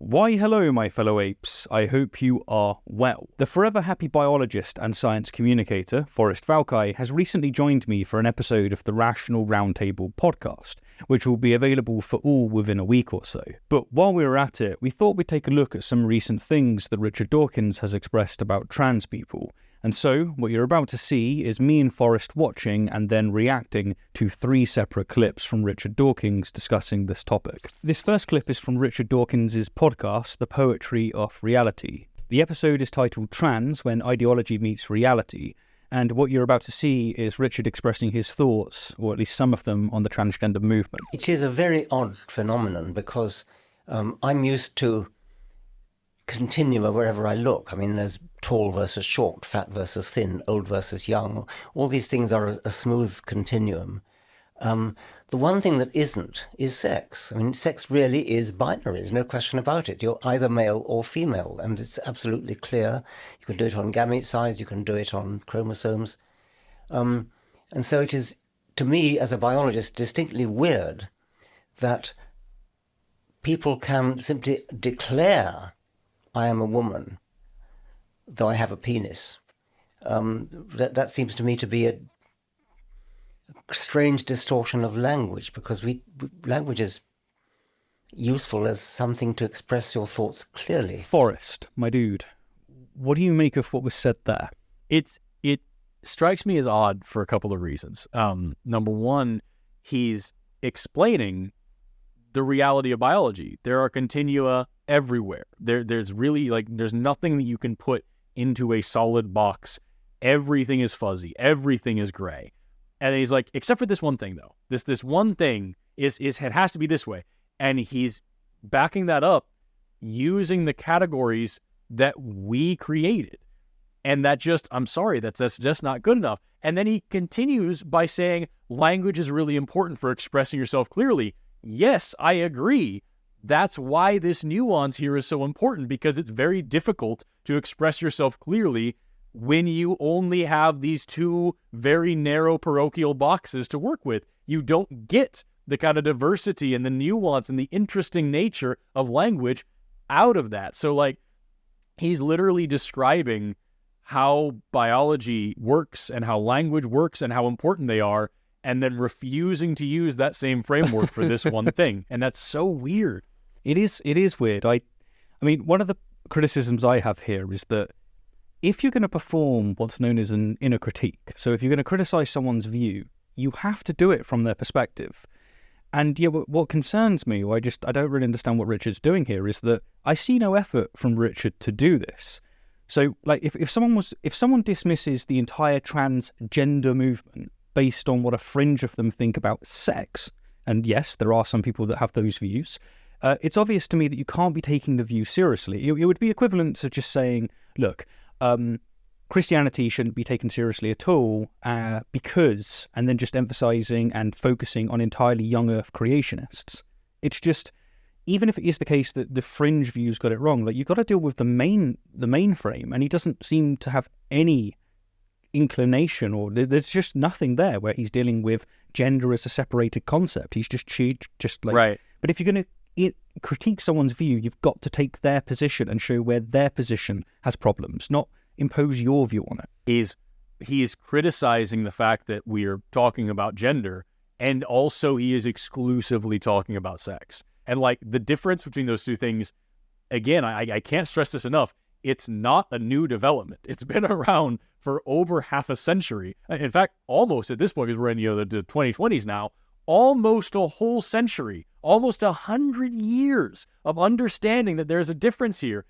Why hello, my fellow apes. I hope you are well. The forever happy biologist and science communicator, Forrest Valkai, has recently joined me for an episode of the Rational Roundtable podcast, which will be available for all within a week or so. But while we were at it, we thought we'd take a look at some recent things that Richard Dawkins has expressed about trans people. And so, what you're about to see is me and Forrest watching and then reacting to 3 separate clips from Richard Dawkins discussing this topic. This first clip is from Richard Dawkins' podcast, The Poetry of Reality. The episode is titled Trans, When Ideology Meets Reality, and what you're about to see is Richard expressing his thoughts, or at least some of them, on the transgender movement. It is a very odd phenomenon because I'm used to continua wherever I look. I mean, there's tall versus short, fat versus thin, old versus young. All these things are a smooth continuum. The one thing that isn't is sex. I mean, sex really is binary. There's no question about it. You're either male or female, and it's absolutely clear. You can do it on gamete size, you can do it on chromosomes. And so it is, to me, as a biologist, distinctly weird that people can simply declare I am a woman, though I have a penis. That seems to me to be a strange distortion of language, because language is useful as something to express your thoughts clearly. Forrest, my dude, what do you make of what was said there? It strikes me as odd for a couple of reasons. Number one, he's explaining the reality of biology. There are continua everywhere. There's really, there's nothing that you can put into a solid box. Everything is fuzzy. Everything is gray. And he's like, except for this one thing, though. This one thing is it has to be this way. And he's backing that up using the categories that we created. And that just, I'm sorry, that's just not good enough. And then he continues by saying language is really important for expressing yourself clearly. Yes, I agree. That's why this nuance here is so important, because it's very difficult to express yourself clearly when you only have these 2 very narrow parochial boxes to work with. You don't get the kind of diversity and the nuance and the interesting nature of language out of that. So, he's literally describing how biology works and how language works and how important they are, and then refusing to use that same framework for this one thing. And that's so weird. It is weird. I mean, one of the criticisms I have here is that if you're going to perform what's known as an inner critique, so if you're going to criticize someone's view, you have to do it from their perspective. And yeah, what concerns me, or I don't really understand what Richard's doing here, is that I see no effort from Richard to do this. So, if someone dismisses the entire transgender movement based on what a fringe of them think about sex, and yes, there are some people that have those views, it's obvious to me that you can't be taking the view seriously. It would be equivalent to just saying, look, Christianity shouldn't be taken seriously at all because, and then just emphasizing and focusing on entirely young earth creationists. It's just, even if it is the case that the fringe views got it wrong, you've got to deal with the main frame, and he doesn't seem to have any inclination, or there's just nothing there where he's dealing with gender as a separated concept. He's just right. But if you're going to critique someone's view, you've got to take their position and show where their position has problems, not impose your view on it. He's criticizing the fact that we're talking about gender, and also he is exclusively talking about sex. And the difference between those 2 things, again, I can't stress this enough. It's not a new development. It's been around for over half a century. In fact, almost at this point, because we're in the 2020s now, almost a whole century, almost 100 years of understanding that there's a difference here.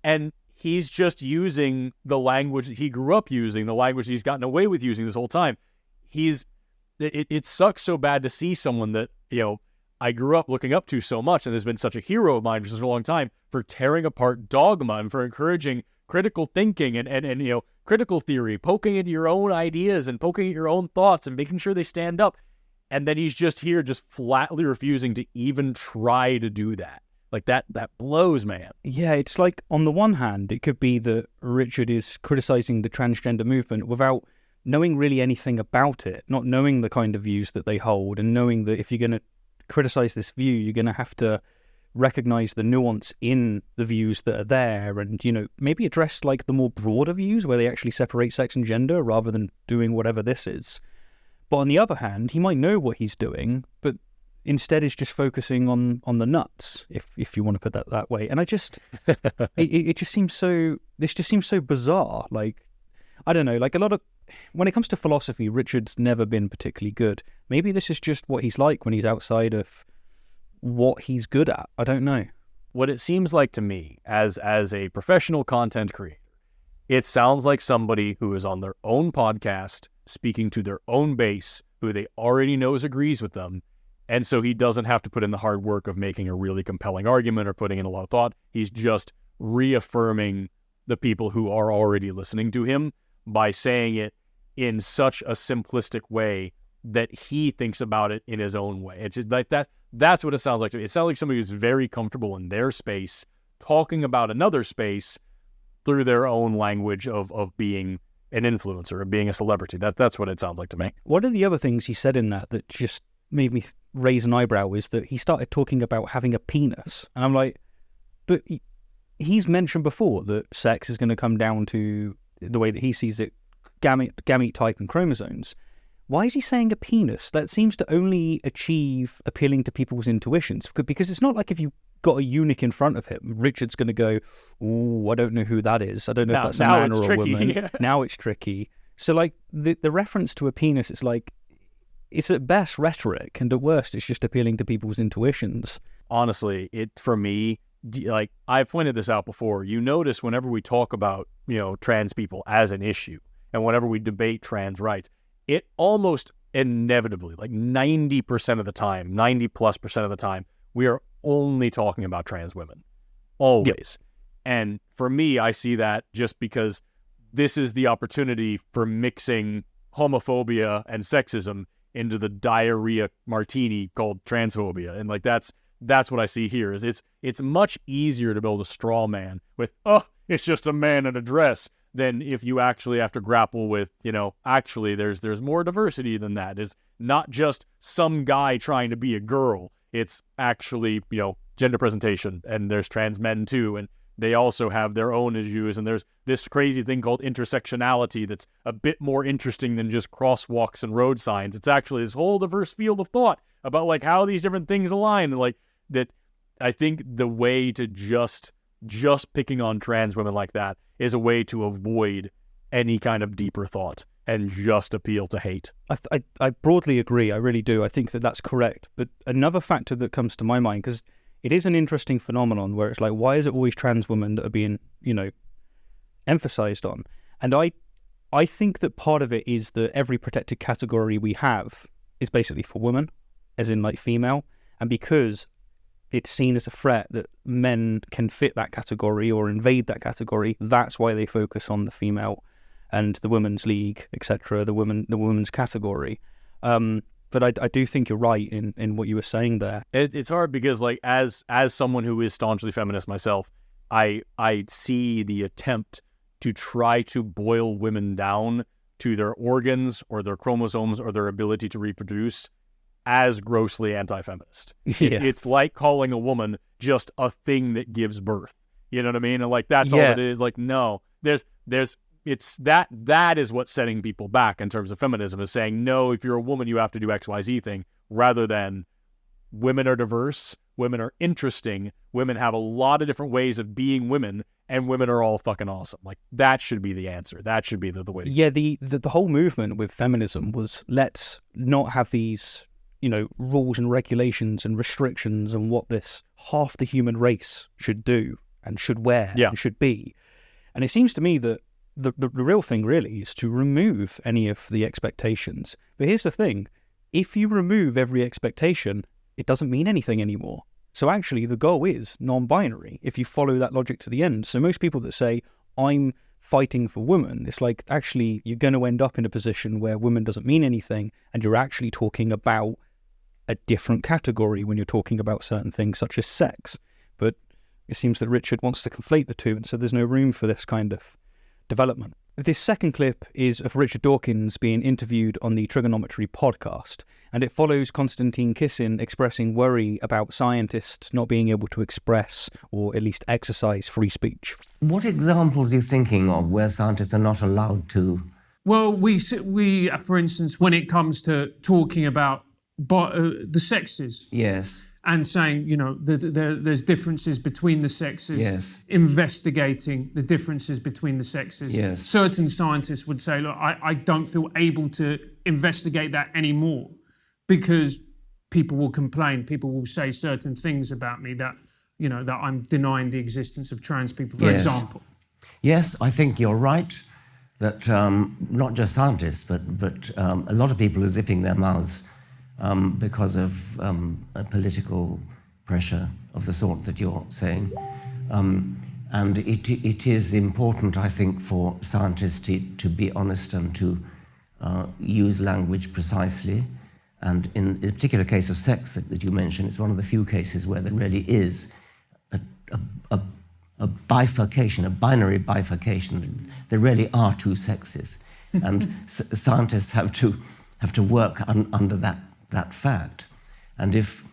And he's just using the language that he grew up using, the language he's gotten away with using this whole time. It sucks so bad to see someone that, I grew up looking up to so much, and has been such a hero of mine for such a long time, for tearing apart dogma and for encouraging critical thinking and critical theory, poking at your own ideas and poking at your own thoughts and making sure they stand up. And then he's just here, just flatly refusing to even try to do that. That blows, man. Yeah, it's on the one hand, it could be that Richard is criticizing the transgender movement without knowing really anything about it, not knowing the kind of views that they hold, and knowing that if you're going to criticize this view, you're going to have to recognize the nuance in the views that are there, and, you know, maybe address like the more broader views where they actually separate sex and gender rather than doing whatever this is. But on the other hand, he might know what he's doing, but instead is just focusing on the nuts, if you want to put that way. And I just, it just seems so, this just seems so bizarre. Like, I don't know, like a lot of, when it comes to philosophy, Richard's never been particularly good. Maybe this is just what he's like when he's outside of what he's good at. I don't know. What it seems like to me as a professional content creator, it sounds like somebody who is on their own podcast, speaking to their own base, who they already knows agrees with them. And so he doesn't have to put in the hard work of making a really compelling argument or putting in a lot of thought. He's just reaffirming the people who are already listening to him by saying it in such a simplistic way that he thinks about it in his own way. It's just like that. That's what it sounds like to me. It sounds like somebody who's very comfortable in their space, talking about another space through their own language of being an influencer, of being a celebrity. That's what it sounds like to me. One of the other things he said in that just made me raise an eyebrow is that he started talking about having a penis. And I'm like, but he's mentioned before that sex is going to come down to the way that he sees it, gamete type and chromosomes. Why is he saying a penis? That seems to only achieve appealing to people's intuitions. Because it's not like if you got a eunuch in front of him, Richard's going to go, "Ooh, I don't know who that is. I don't know if that's a man or a woman." Yeah. Now it's tricky. So like the reference to a penis, it's like, it's at best rhetoric, and at worst it's just appealing to people's intuitions. Honestly, for me, like I've pointed this out before, you notice whenever we talk about, you know, trans people as an issue, and whenever we debate trans rights, it almost inevitably, like 90% of the time, 90+% of the time, we are only talking about trans women. Always. Yep. And for me, I see that just because this is the opportunity for mixing homophobia and sexism into the diarrhea martini called transphobia. And like that's what I see here. Is it's much easier to build a straw man with, oh, it's just a man in a dress, than if you actually have to grapple with, you know, actually there's more diversity than that. It's not just some guy trying to be a girl. It's actually, you know, gender presentation, and there's trans men too, and they also have their own issues, and there's this crazy thing called intersectionality that's a bit more interesting than just crosswalks and road signs. It's actually this whole diverse field of thought about like how these different things align, and like that. I think the way to just picking on trans women like that is a way to avoid any kind of deeper thought and just appeal to hate. I broadly agree. I really do. I think that that's correct. But another factor that comes to my mind, because it is an interesting phenomenon where it's like, why is it always trans women that are being, you know, emphasized on? And I think that part of it is that every protected category we have is basically for women, as in like female. And because it's seen as a threat that men can fit that category or invade that category, that's why they focus on the female and the women's league, etc., the women's category. But I do think you're right in what you were saying there. It's hard because, like, as someone who is staunchly feminist myself, I see the attempt to try to boil women down to their organs or their chromosomes or their ability to reproduce as grossly anti-feminist. Yeah. It's like calling a woman just a thing that gives birth. You know what I mean? And like that's all it is. Like, no, it's that is what's setting people back in terms of feminism, is saying, no, if you're a woman, you have to do XYZ thing, rather than women are diverse, women are interesting, women have a lot of different ways of being women, and women are all fucking awesome. Like, that should be the answer. That should be the way to go. Yeah, the whole movement with feminism was, let's not have these, you know, rules and regulations and restrictions on what this half the human race should do and should wear and should be. And it seems to me that the real thing really is to remove any of the expectations. But here's the thing. If you remove every expectation, it doesn't mean anything anymore. So actually the goal is non-binary if you follow that logic to the end. So most people that say, I'm fighting for women, it's like, actually you're going to end up in a position where women doesn't mean anything, and you're actually talking about a different category when you're talking about certain things such as sex. But it seems that Richard wants to conflate the two, and so there's no room for this kind of development. this second clip is of Richard Dawkins being interviewed on the Triggernometry podcast, and it follows Konstantin Kisin expressing worry about scientists not being able to express or at least exercise free speech. What examples are you thinking of where scientists are not allowed to? Well, we for instance, when it comes to talking about the sexes, Yes. and saying, there's differences between the sexes, Yes. investigating the differences between the sexes. Yes. Certain scientists would say, look, I don't feel able to investigate that anymore because people will complain, people will say certain things about me that, that I'm denying the existence of trans people, for example. Yes, I think you're right that not just scientists, but a lot of people are zipping their mouths because of a political pressure of the sort that you're saying. And it is important, I think, for scientists to be honest and to use language precisely. And in the particular case of sex that you mentioned, it's one of the few cases where there really is a bifurcation, a binary bifurcation. There really are two sexes. And scientists have to work under that fact. And if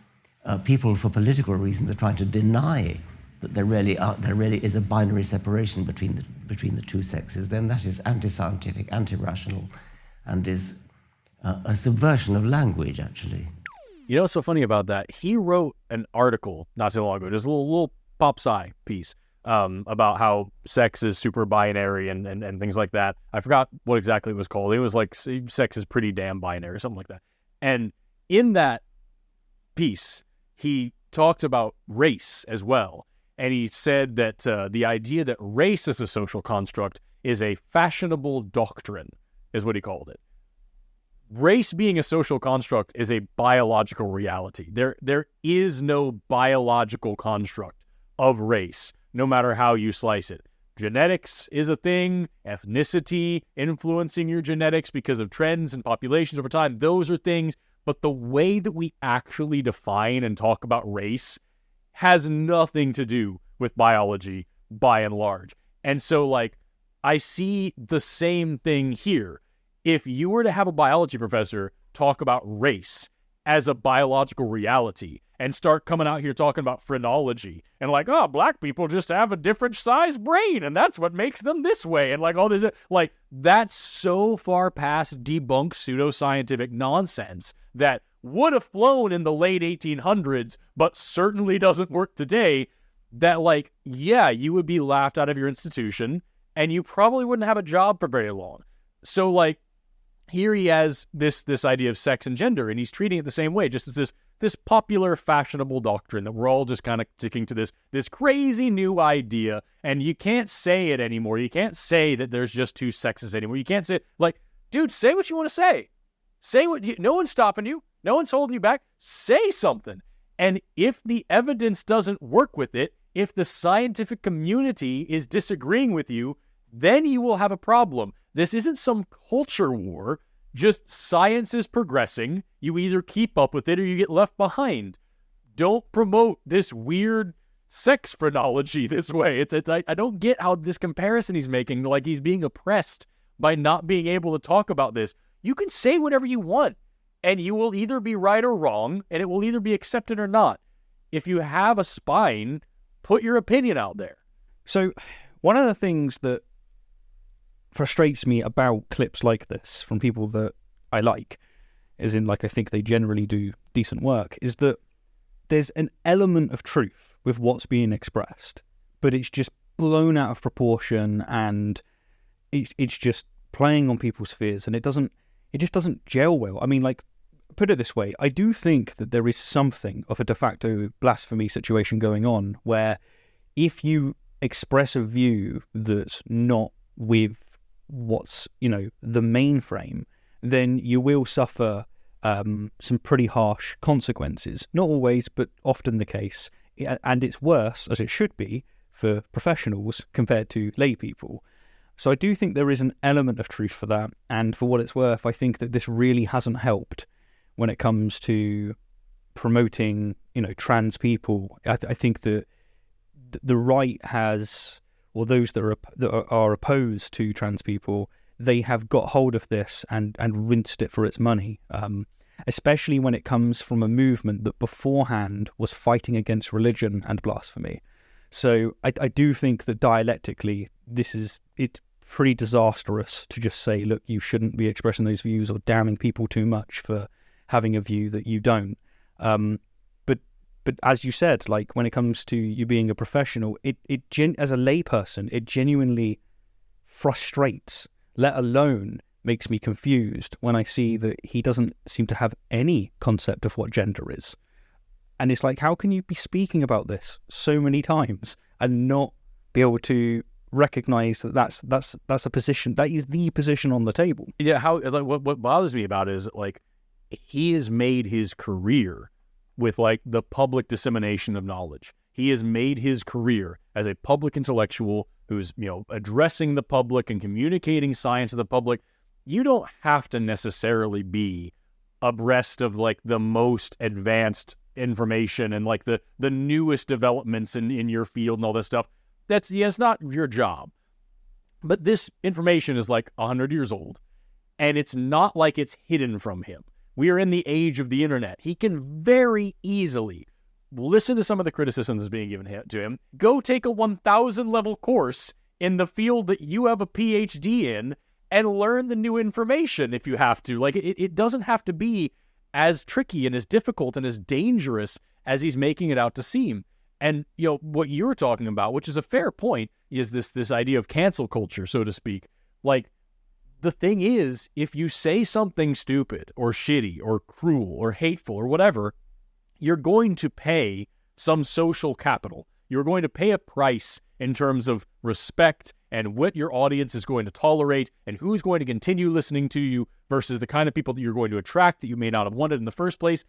people, for political reasons, are trying to deny that there really is a binary separation between the two sexes, then that is anti-scientific, anti-rational, and is a subversion of language, actually. You know what's so funny about that? He wrote an article not too long ago, just a little pop-sci piece about how sex is super binary and things like that. I forgot what exactly it was called. It was like sex is pretty damn binary or something like that. And in that piece, he talked about race as well. And he said that the idea that race is a social construct is a fashionable doctrine, is what he called it. Race being a social construct is a biological reality. There is no biological construct of race, no matter how you slice it. Genetics is a thing, ethnicity influencing your genetics because of trends and populations over time. Those are things, but the way that we actually define and talk about race has nothing to do with biology by and large. And so, I see the same thing here. If you were to have a biology professor talk about race as a biological reality and start coming out here talking about phrenology and black people just have a different size brain and that's what makes them this way and all this, that's so far past debunked pseudoscientific nonsense that would have flown in the late 1800s, but certainly doesn't work today, that you would be laughed out of your institution and you probably wouldn't have a job for very long. So here he has this idea of sex and gender, and he's treating it the same way, just as this popular, fashionable doctrine that we're all just kind of sticking to this crazy new idea, and you can't say it anymore. You can't say that there's just two sexes anymore. You can't say, dude, say what you want to say. Say no one's stopping you. No one's holding you back. Say something. And if the evidence doesn't work with it, if the scientific community is disagreeing with you, then you will have a problem. This isn't some culture war, just science is progressing. You either keep up with it or you get left behind. Don't promote this weird sex phrenology this way. I don't get how this comparison he's making, he's being oppressed by not being able to talk about this. You can say whatever you want, and you will either be right or wrong, and it will either be accepted or not. If you have a spine, put your opinion out there. So one of the things that frustrates me about clips like this from people that I like, as in I think they generally do decent work, is that there's an element of truth with what's being expressed, but it's just blown out of proportion and it's just playing on people's fears, and it just doesn't gel well. I mean, put it this way, I do think that there is something of a de facto blasphemy situation going on where if you express a view that's not with what's the mainframe, then you will suffer some pretty harsh consequences. Not always, but often the case, and it's worse, as it should be, for professionals compared to lay people. So I do think there is an element of truth for that, and for what it's worth, I think that this really hasn't helped when it comes to promoting trans people. I think that the right has, or those that are opposed to trans people, they have got hold of this and rinsed it for its money, especially when it comes from a movement that beforehand was fighting against religion and blasphemy. So I do think that dialectically, it's pretty disastrous to just say, look, you shouldn't be expressing those views or damning people too much for having a view that you don't. But as you said, like when it comes to you being a professional, it as a layperson, it genuinely frustrates, let alone makes me confused when I see that he doesn't seem to have any concept of what gender is. And it's like, how can you be speaking about this so many times and not be able to recognize that that's a position, that is the position on the table? Yeah, what bothers me about it is like he has made his career with like the public dissemination of knowledge. He has made his career as a public intellectual who's, addressing the public and communicating science to the public. You don't have to necessarily be abreast of like the most advanced information and like the newest developments in your field and all this stuff. It's not your job. But this information is like 100 years old, and it's not like it's hidden from him. We are in the age of the internet. He can very easily listen to some of the criticisms that's being given to him, go take a 1,000 level course in the field that you have a PhD in, and learn the new information if you have to. Like, it doesn't have to be as tricky and as difficult and as dangerous as he's making it out to seem. And, what you're talking about, which is a fair point, is this idea of cancel culture, so to speak. Like, the thing is, if you say something stupid or shitty or cruel or hateful or whatever, you're going to pay some social capital. You're going to pay a price in terms of respect and what your audience is going to tolerate and who's going to continue listening to you versus the kind of people that you're going to attract that you may not have wanted in the first place.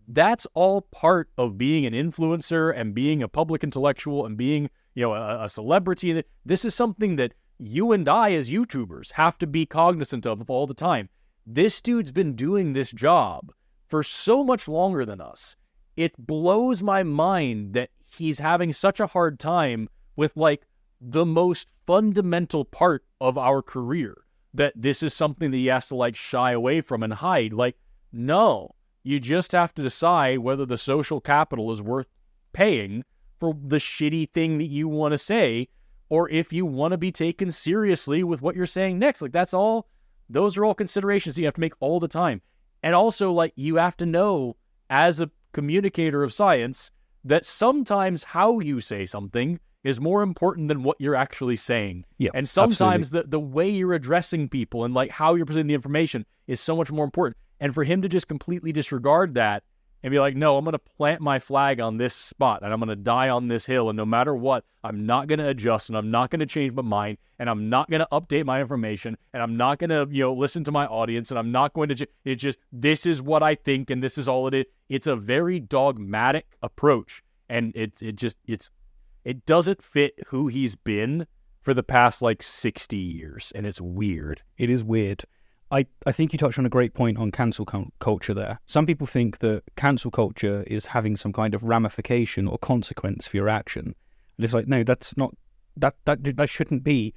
That's all part of being an influencer and being a public intellectual and being, a celebrity. This is something that you and I as YouTubers have to be cognizant of all the time. This dude's been doing this job for so much longer than us. It blows my mind that he's having such a hard time with like the most fundamental part of our career, that this is something that he has to like shy away from and hide. Like, no, you just have to decide whether the social capital is worth paying for the shitty thing that you want to say, or if you want to be taken seriously with what you're saying next. Like, that's all, those are all considerations that you have to make all the time. And also, like, you have to know as a communicator of science that sometimes how you say something is more important than what you're actually saying. Yeah, and sometimes the way you're addressing people and like how you're presenting the information is so much more important. And for him to just completely disregard that and be like, no, I'm going to plant my flag on this spot and I'm going to die on this hill, and no matter what, I'm not going to adjust and I'm not going to change my mind and I'm not going to update my information and I'm not going to, listen to my audience and I'm not going to, it's just, this is what I think and this is all it is. It's a very dogmatic approach, and it doesn't fit who he's been for the past like 60 years, and it's weird. It is weird. I think you touched on a great point on cancel culture there. Some people think that cancel culture is having some kind of ramification or consequence for your action. And it's like, no, that's not, that shouldn't be.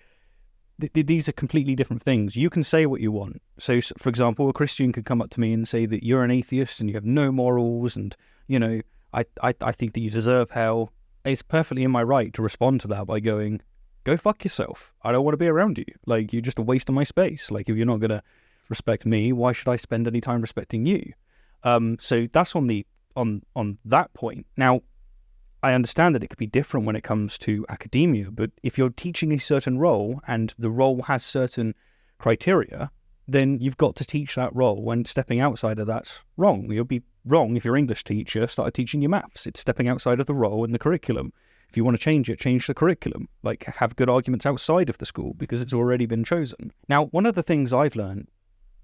These are completely different things. You can say what you want. So, for example, a Christian could come up to me and say that you're an atheist and you have no morals and, I think that you deserve hell. It's perfectly in my right to respond to that by going, go fuck yourself. I don't want to be around you. Like, you're just a waste of my space. Like, if you're not going to respect me, why should I spend any time respecting you? So that's on that point. Now, I understand that it could be different when it comes to academia, but if you're teaching a certain role and the role has certain criteria, then you've got to teach that role. When stepping outside of that's wrong. You'll be wrong if your English teacher started teaching you maths. It's stepping outside of the role and the curriculum. If you want to change it, change the curriculum. Like, have good arguments outside of the school because it's already been chosen. Now, one of the things I've learned,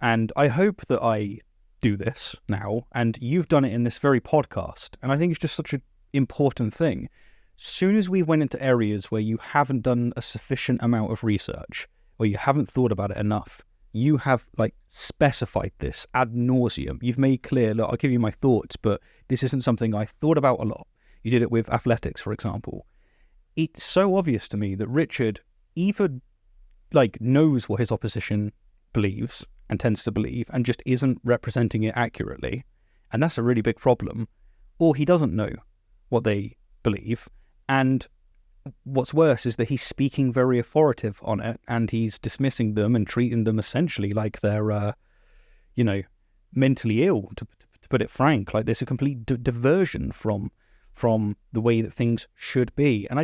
and I hope that I do this now, and you've done it in this very podcast, and I think it's just such an important thing. Soon as we went into areas where you haven't done a sufficient amount of research, or you haven't thought about it enough, you have like specified this ad nauseum. You've made clear, look, I'll give you my thoughts, but this isn't something I thought about a lot. You did it with athletics, for example. it's so obvious to me that Richard either like knows what his opposition believes and tends to believe and just isn't representing it accurately, and that's a really big problem, or he doesn't know what they believe, and what's worse is that he's speaking very authoritative on it, and he's dismissing them and treating them essentially like they're mentally ill, to put it frank. Like there's a complete diversion from the way that things should be. And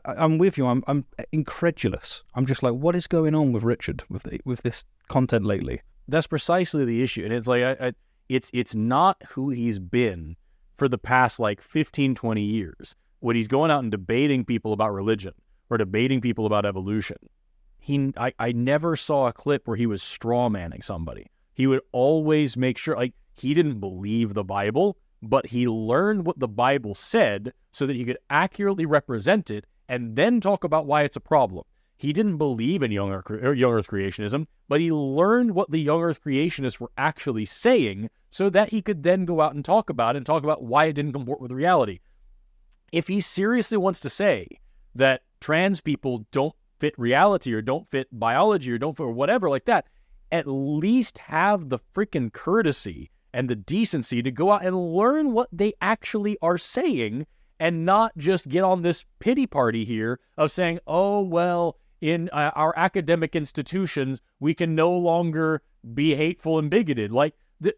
I'm with you. I'm incredulous. I'm just like, what is going on with Richard with this content lately? That's precisely the issue. And it's like, it's not who he's been for the past like 15, 20 years. When he's going out and debating people about religion or debating people about evolution, I never saw a clip where he was straw manning somebody. He would always make sure, like, he didn't believe the Bible, but he learned what the Bible said so that he could accurately represent it and then talk about why it's a problem. He didn't believe in young Earth creationism, but he learned what the young Earth creationists were actually saying so that he could then go out and talk about why it didn't comport with reality. If he seriously wants to say that trans people don't fit reality or don't fit biology or don't fit whatever like that, at least have the freaking courtesy and the decency to go out and learn what they actually are saying and not just get on this pity party here of saying, oh, well, in our academic institutions, we can no longer be hateful and bigoted. Like,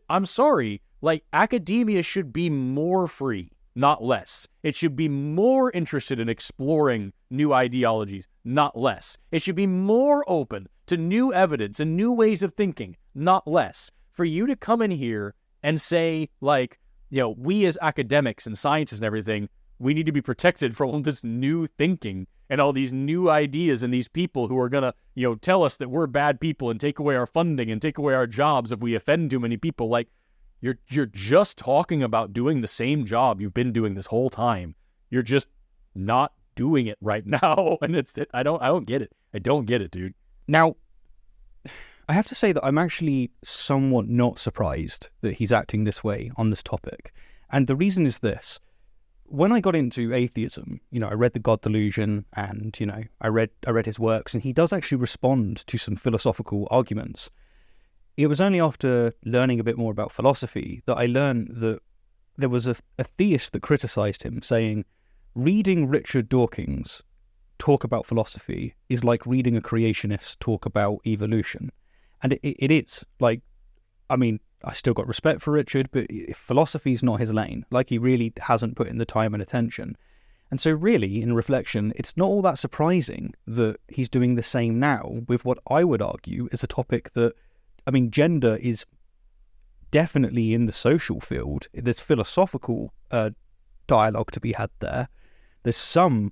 I'm sorry, like, academia should be more free, not less. It should be more interested in exploring new ideologies, not less. It should be more open to new evidence and new ways of thinking, not less. For you to come in here and say, like, we as academics and scientists and everything, we need to be protected from this new thinking and all these new ideas and these people who are going to, tell us that we're bad people and take away our funding and take away our jobs if we offend too many people. Like, you're just talking about doing the same job you've been doing this whole time. You're just not doing it right now. And I don't get it. I don't get it, dude. Now, I have to say that I'm actually somewhat not surprised that he's acting this way on this topic. And the reason is this. When I got into atheism, I read The God Delusion and, I read his works, and he does actually respond to some philosophical arguments. It was only after learning a bit more about philosophy that I learned that there was a theist that criticized him, saying, reading Richard Dawkins talk about philosophy is like reading a creationist talk about evolution. And it is. Like, I mean, I still got respect for Richard, but philosophy is not his lane. Like, he really hasn't put in the time and attention. And so really, in reflection, it's not all that surprising that he's doing the same now with what I would argue is a topic that, I mean, gender is definitely in the social field. There's philosophical dialogue to be had there. There's some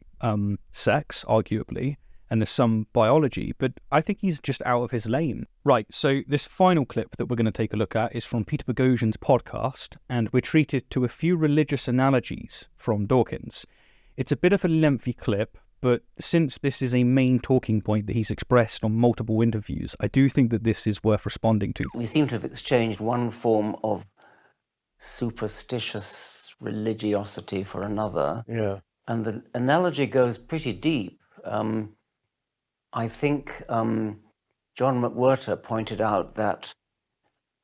sex, arguably, and there's some biology, but I think he's just out of his lane. Right, so this final clip that we're going to take a look at is from Peter Boghossian's podcast, and we're treated to a few religious analogies from Dawkins. It's a bit of a lengthy clip, but since this is a main talking point that he's expressed on multiple interviews, I do think that this is worth responding to. We seem to have exchanged one form of superstitious religiosity for another. Yeah. And the analogy goes pretty deep. I think John McWhirter pointed out that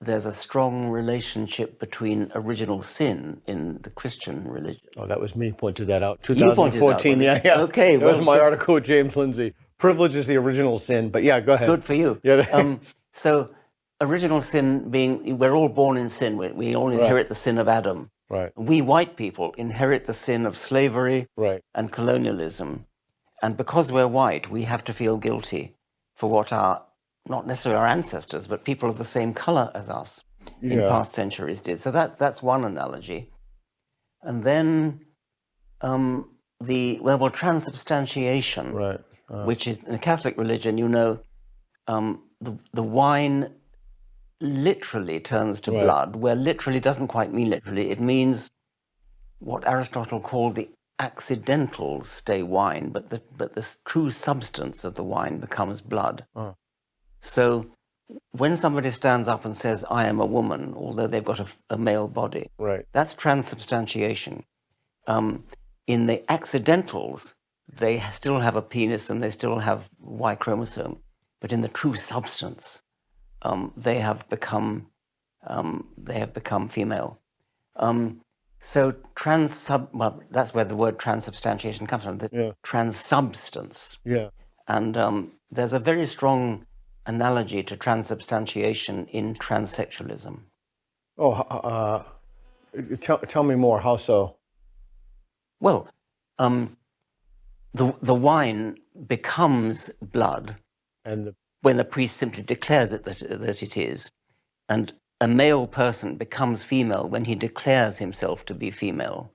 there's a strong relationship between original sin in the Christian religion. Oh, that was me pointed that out. You pointed 2014, it out, yeah. Okay. That was my article with James Lindsay. Privilege is the original sin, but yeah, go ahead. Good for you. Yeah. So original sin being, we're all born in sin. We all inherit the sin of Adam. Right. We white people inherit the sin of slavery Right. and colonialism. And because we're white, we have to feel guilty for what not necessarily our ancestors, but people of the same color as us in past centuries did. So that's one analogy. And then transubstantiation, Right. which is in the Catholic religion, the wine literally turns to blood, where literally doesn't quite mean literally. It means what Aristotle called the accidentals stay wine, but the true substance of the wine becomes blood. So when somebody stands up and says, I am a woman, although they've got a male body, Right. that's transubstantiation. In the accidentals, they still have a penis and they still have Y chromosome, but in the true substance, they have become female. So well, that's where the word transubstantiation comes from. The transsubstance. Yeah. And there's a very strong analogy to transubstantiation in transsexualism. Oh, tell me more. How so? Well, the wine becomes blood And when the priest simply declares that it is, and a male person becomes female when he declares himself to be female.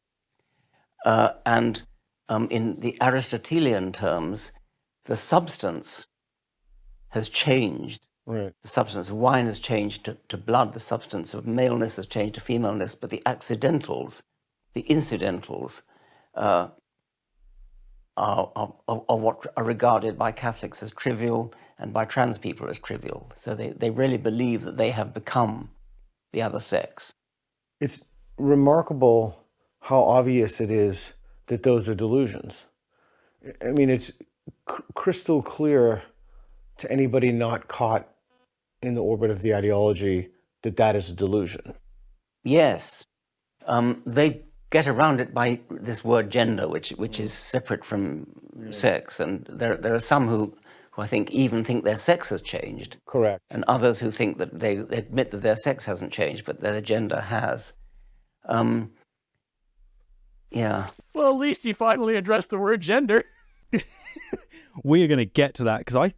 And in the Aristotelian terms, the substance has changed. right. The substance of wine has changed to blood. The substance of maleness has changed to femaleness. But the accidentals, the incidentals, are what are regarded by Catholics as trivial and by trans people as trivial. So they really believe that they have become the other sex. It's remarkable how obvious it is that those are delusions. I mean, it's crystal clear to anybody not caught in the orbit of the ideology that is a delusion. Yes. They get around it by this word gender, which is separate from sex. And there are some who I think even think their sex has changed. Correct. And others who think that they admit that their sex hasn't changed, but their gender has. Yeah. Well, at least you finally addressed the word gender. We are going to get to that because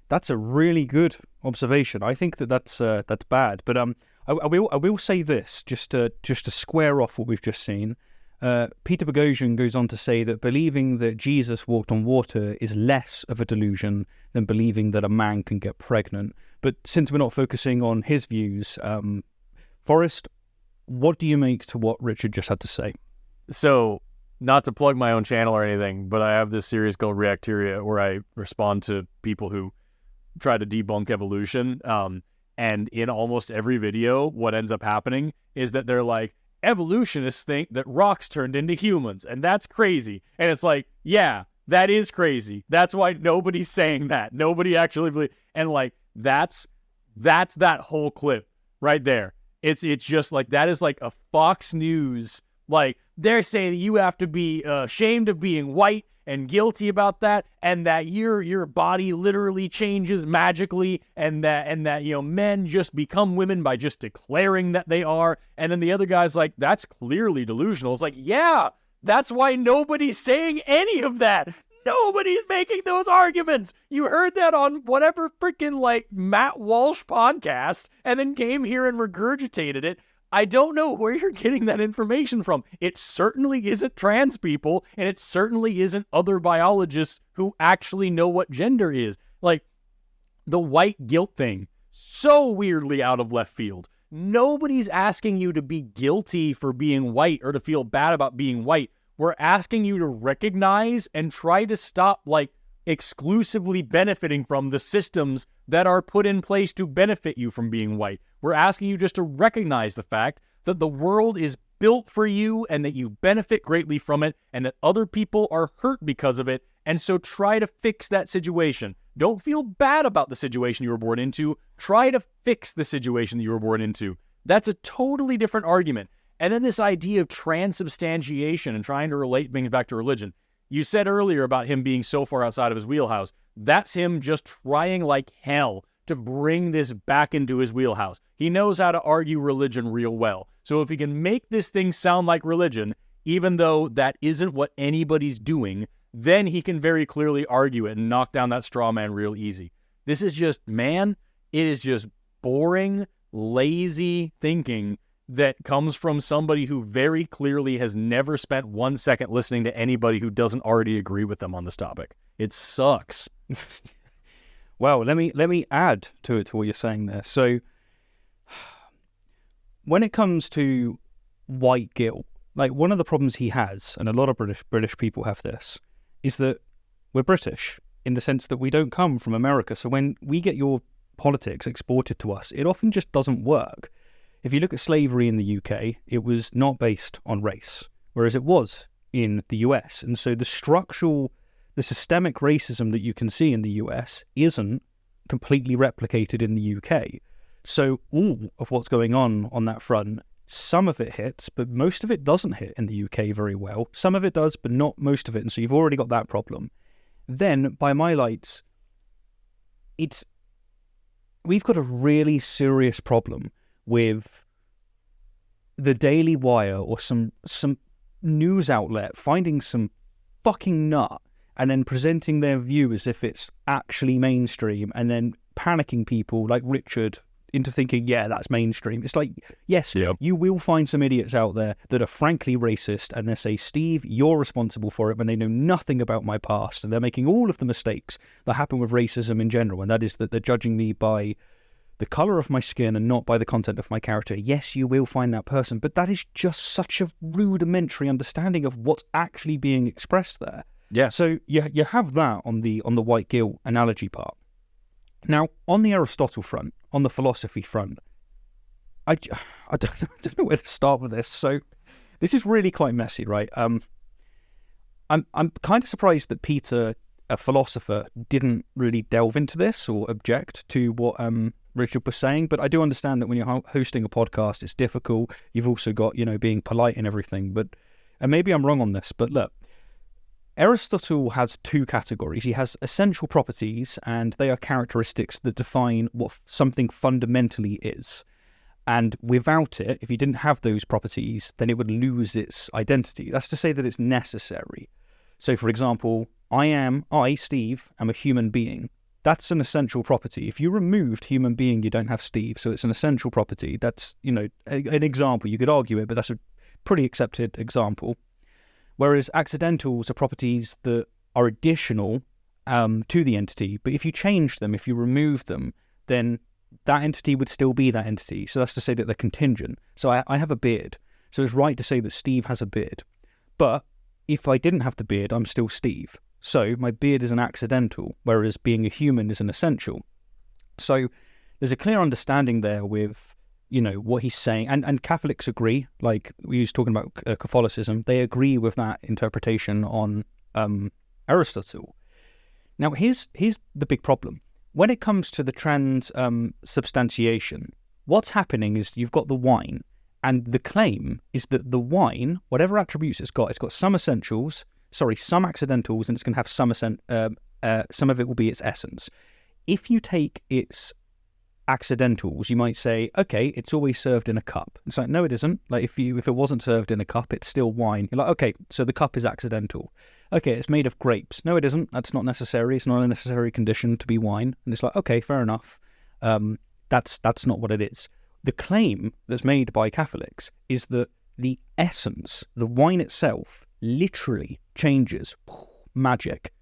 that's a really good observation. I think that's bad, but I will say this just to square off what we've just seen. Peter Boghossian goes on to say that believing that Jesus walked on water is less of a delusion than believing that a man can get pregnant. But since we're not focusing on his views, Forrest, what do you make to what Richard just had to say? So, not to plug my own channel or anything, but I have this series called Reacteria where I respond to people who try to debunk evolution. And in almost every video, what ends up happening is that they're like, evolutionists think that rocks turned into humans, and that's crazy. And it's like, yeah, that is crazy. That's why nobody's saying that. Nobody actually believes. And like, that's that whole clip right there. It's just like, that is like a Fox News, like, they're saying that you have to be ashamed of being white and guilty about that, and that your body literally changes magically, and that men just become women by just declaring that they are. And then the other guy's like, that's clearly delusional. It's like, yeah, that's why nobody's saying any of that. Nobody's making those arguments. You heard that on whatever freaking like Matt Walsh podcast, and then came here and regurgitated it. I don't know where you're getting that information from. It certainly isn't trans people, and it certainly isn't other biologists who actually know what gender is. Like, the white guilt thing, so weirdly out of left field. Nobody's asking you to be guilty for being white or to feel bad about being white. We're asking you to recognize and try to stop, like, exclusively benefiting from the systems that are put in place to benefit you from being white. We're asking you just to recognize the fact that the world is built for you and that you benefit greatly from it, and that other people are hurt because of it. And so try to fix that situation. Don't feel bad about the situation you were born into. Try to fix the situation that you were born into. That's a totally different argument. And then this idea of transubstantiation and trying to relate things back to religion. You said earlier about him being so far outside of his wheelhouse. That's him just trying like hell to bring this back into his wheelhouse. He knows how to argue religion real well. So if he can make this thing sound like religion, even though that isn't what anybody's doing, then he can very clearly argue it and knock down that straw man real easy. This is just, man, it is just boring, lazy thinking that comes from somebody who very clearly has never spent 1 second listening to anybody who doesn't already agree with them on this topic. It sucks. Well, let me add to what you're saying there. So when it comes to white guilt, like, one of the problems he has, and a lot of British people have this, is that we're British in the sense that we don't come from America. So when we get your politics exported to us, it often just doesn't work. If you look at slavery in the UK, it was not based on race, whereas it was in the US. And so the systemic racism that you can see in the US isn't completely replicated in the UK. So all of what's going on that front, some of it hits, but most of it doesn't hit in the UK very well. Some of it does, but not most of it. And so you've already got that problem. Then, by my lights, we've got a really serious problem with the Daily Wire or some news outlet finding some fucking nut and then presenting their view as if it's actually mainstream and then panicking people like Richard into thinking, yeah, that's mainstream. It's like, yes, you will find some idiots out there that are frankly racist and they say, Steve, you're responsible for it, when they know nothing about my past, and they're making all of the mistakes that happen with racism in general, and that is that they're judging me by the colour of my skin and not by the content of my character. Yes, you will find that person, but that is just such a rudimentary understanding of what's actually being expressed there. Yeah. So you have that on the white guilt analogy part. Now, on the Aristotle front, on the philosophy front, I don't know where to start with this. So this is really quite messy, right? I'm kind of surprised that Peter, a philosopher, didn't really delve into this or object to what Richard was saying. But I do understand that when you're hosting a podcast, it's difficult. You've also got, being polite and everything. And maybe I'm wrong on this, but look, Aristotle has two categories. He has essential properties, and they are characteristics that define what something fundamentally is. And without it, if you didn't have those properties, then it would lose its identity. That's to say that it's necessary. So, for example, I, Steve, am a human being. That's an essential property. If you removed human being, you don't have Steve. So it's an essential property. That's, an example. You could argue it, but that's a pretty accepted example. Whereas accidentals are properties that are additional to the entity, but if you change them, if you remove them, then that entity would still be that entity. So that's to say that they're contingent. So I have a beard, so it's right to say that Steve has a beard. But if I didn't have the beard, I'm still Steve. So my beard is an accidental, whereas being a human is an essential. So there's a clear understanding there with what he's saying, and Catholics agree. Like we was talking about Catholicism, they agree with that interpretation on Aristotle. Now here's the big problem when it comes to the transubstantiation. What's happening is you've got the wine, and the claim is that the wine, whatever attributes it's got some essentials, some accidentals, and it's going to have some of it will be its essence. If you take its accidentals, you might say, okay, it's always served in a cup. It's like, no, it isn't. Like if it wasn't served in a cup, it's still wine. You're like, okay, so the cup is accidental. Okay, it's made of grapes. No, it isn't. That's not necessary. It's not a necessary condition to be wine. And it's like, okay, fair enough. That's not what it is. The claim that's made by Catholics is that the essence, the wine itself, literally changes. Magic,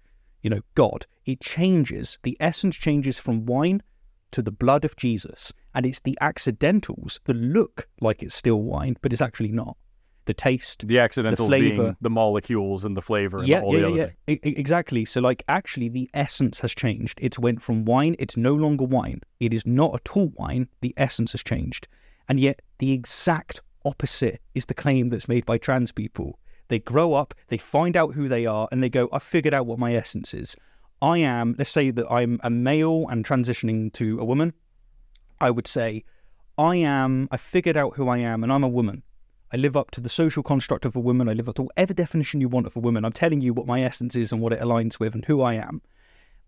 God. It changes. The essence changes from wine to the blood of Jesus, and it's the accidentals that look like it's still wine, but it's actually not. The taste, the accidentals, the flavor, being the molecules and the flavor, and all the other things. Exactly. So, actually, the essence has changed. It's went from wine. It's no longer wine. It is not at all wine. The essence has changed, and yet the exact opposite is the claim that's made by trans people. They grow up, they find out who they are, and they go, "I figured out what my essence is." Let's say that I'm a male and transitioning to a woman. I would say, I figured out who I am, and I'm a woman. I live up to the social construct of a woman. I live up to whatever definition you want of a woman. I'm telling you what my essence is and what it aligns with and who I am.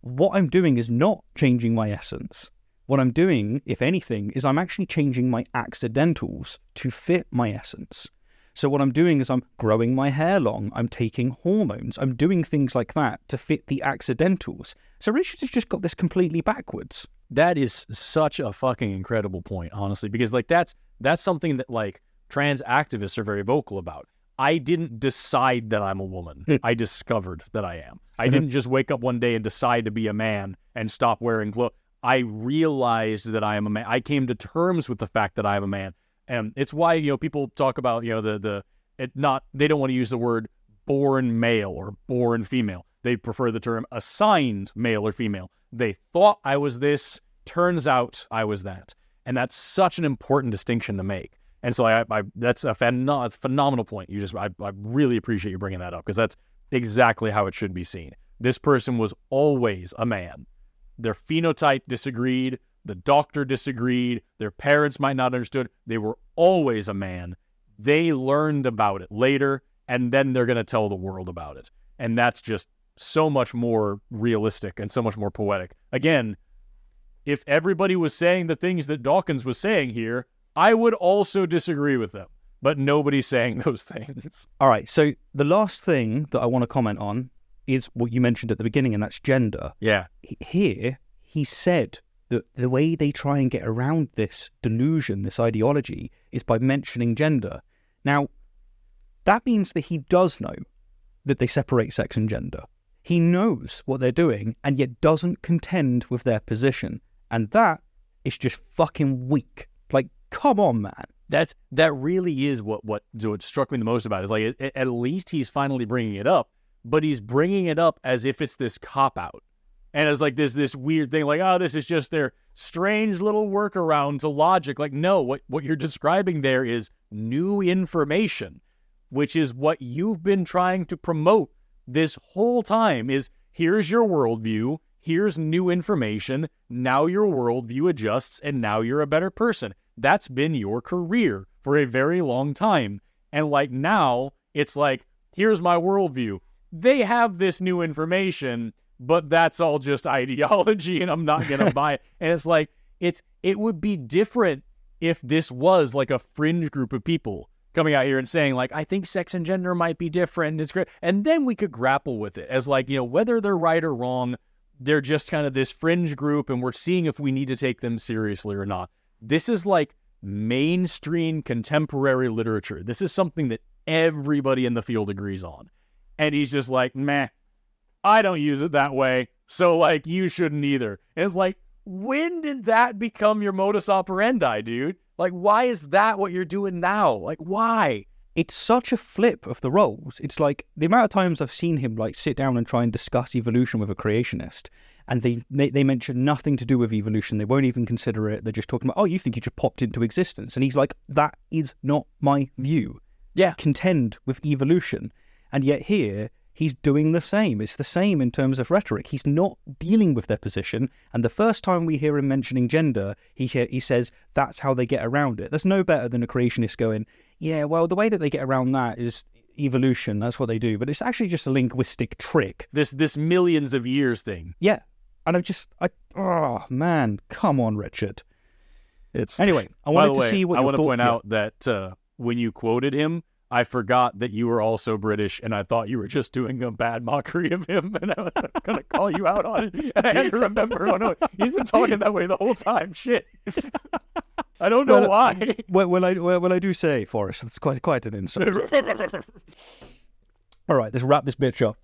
What I'm doing is not changing my essence. What I'm doing, if anything, is I'm actually changing my accidentals to fit my essence. So what I'm doing is I'm growing my hair long, I'm taking hormones, I'm doing things like that to fit the accidentals. So Richard has just got this completely backwards. That is such a fucking incredible point, honestly, because that's something that trans activists are very vocal about. I didn't decide that I'm a woman. I discovered that I am. I didn't just wake up one day and decide to be a man and stop wearing clothes. I realized that I am a man. I came to terms with the fact that I am a man. And it's why, people talk about, they don't want to use the word born male or born female. They prefer the term assigned male or female. They thought I was this, turns out I was that. And that's such an important distinction to make. And so that's a phenomenal point. I really appreciate you bringing that up, because that's exactly how it should be seen. This person was always a man. Their phenotype disagreed. The doctor disagreed. Their parents might not have understood. They were always a man. They learned about it later, and then they're going to tell the world about it. And that's just so much more realistic and so much more poetic. Again, if everybody was saying the things that Dawkins was saying here, I would also disagree with them. But nobody's saying those things. All right, so the last thing that I want to comment on is what you mentioned at the beginning, and that's gender. Yeah. Here, he said that the way they try and get around this delusion, this ideology, is by mentioning gender. Now, that means that he does know that they separate sex and gender. He knows what they're doing, and yet doesn't contend with their position. And that is just fucking weak. Like, come on, man. That really is what struck me the most about it. Is like, at least he's finally bringing it up, but he's bringing it up as if it's this cop-out. And it's like this weird thing, like, oh, this is just their strange little workaround to logic. Like, no, what you're describing there is new information, which is what you've been trying to promote this whole time. Is here's your worldview, here's new information, now your worldview adjusts, and now you're a better person. That's been your career for a very long time. And like now, it's like, here's my worldview. They have this new information, but that's all just ideology, and I'm not going to buy it. And it's like, it would be different if this was like a fringe group of people coming out here and saying, like, I think sex and gender might be different. It's great. And then we could grapple with it as like, whether they're right or wrong, they're just kind of this fringe group, and we're seeing if we need to take them seriously or not. This is like mainstream contemporary literature. This is something that everybody in the field agrees on. And he's just like, meh, I don't use it that way, so like you shouldn't either. And it's like, when did that become your modus operandi, dude? Like, why is that what you're doing now? Like, why? It's such a flip of the roles. It's like the amount of times I've seen him like sit down and try and discuss evolution with a creationist, and they mention nothing to do with evolution. They won't even consider it. They're just talking about, oh, you think you just popped into existence. And he's like, that is not my view. Yeah. Contend with evolution. And yet here, he's doing the same. It's the same in terms of rhetoric. He's not dealing with their position. And the first time we hear him mentioning gender, he says that's how they get around it. That's no better than a creationist going, yeah, well, the way that they get around that is evolution. That's what they do. But it's actually just a linguistic trick. This millions of years thing. Yeah. And oh, man, come on, Richard. Anyway, I wanted to see what I you want thought. to point out that when you quoted him, I forgot that you were also British, and I thought you were just doing a bad mockery of him, and I was going to call you out on it. And I had to remember, oh no, he's been talking that way the whole time. Shit. I don't know why. Well, I do say, Forrest, it's quite an insult. All right, let's wrap this bitch up.